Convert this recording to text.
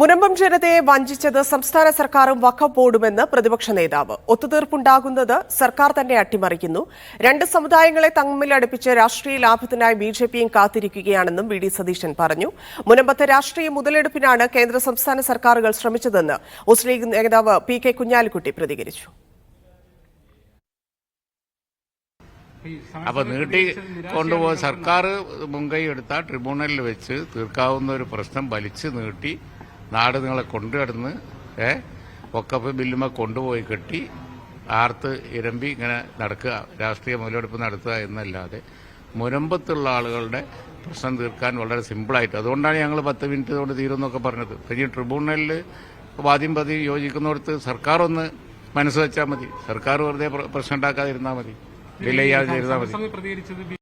മുനമ്പം ജനതയെ വഞ്ചിച്ചത് സംസ്ഥാന സർക്കാരും വഖഫ് ബോർഡുമെന്ന് പ്രതിപക്ഷ നേതാവ്. ഒത്തുതീർപ്പുണ്ടാകുന്നത് സർക്കാർ തന്നെ അട്ടിമറിക്കുന്നു. രണ്ട് സമുദായങ്ങളെ തമ്മിലടുപ്പിച്ച് രാഷ്ട്രീയ ലാഭത്തിനായി ബിജെപിയും കാത്തിരിക്കുകയാണെന്നും വി ഡി സതീശൻ പറഞ്ഞു. മുനമ്പത്തെ രാഷ്ട്രീയ മുതലെടുപ്പിനാണ് കേന്ദ്ര സംസ്ഥാന സർക്കാരുകൾ ശ്രമിച്ചതെന്ന് മുസ്ലിം ലീഗ് നേതാവ് പി കെ കുഞ്ഞാലിക്കുട്ടി പ്രതികരിച്ചു. അപ്പൊ നീട്ടി കൊണ്ടുപോയി സർക്കാർ മുൻകൈ എടുത്താൽ ട്രിബ്യൂണലിൽ വെച്ച് തീർക്കാവുന്ന ഒരു പ്രശ്നം വലിച്ചു നീട്ടി നാട് നിങ്ങളെ കൊണ്ടുകിടന്ന് വഖഫ് ബില്ലുമ കൊണ്ടുപോയി കെട്ടി ആർത്ത് ഇരമ്പി ഇങ്ങനെ നടക്കുക, രാഷ്ട്രീയ മുതലെടുപ്പ് നടത്തുക എന്നല്ലാതെ മുനമ്പത്തുള്ള ആളുകളുടെ പ്രശ്നം തീർക്കാൻ വളരെ സിമ്പിളായിട്ട്, അതുകൊണ്ടാണ് ഞങ്ങൾ 10 മിനിറ്റ് കൊണ്ട് തീരുമെന്നൊക്കെ പറഞ്ഞത്. ഇനി ട്രിബ്യൂണലിൽ വാദ്യം പതി യോജിക്കുന്നിടത്ത് സർക്കാർ ഒന്ന് മനസ്സ് വെച്ചാൽ മതി, സർക്കാർ വെറുതെ പ്രശ്നം ഉണ്ടാക്കാതിരുന്നാൽ മതി, ഡിലേ ചെയ്യാതിരുന്നാൽ മതി.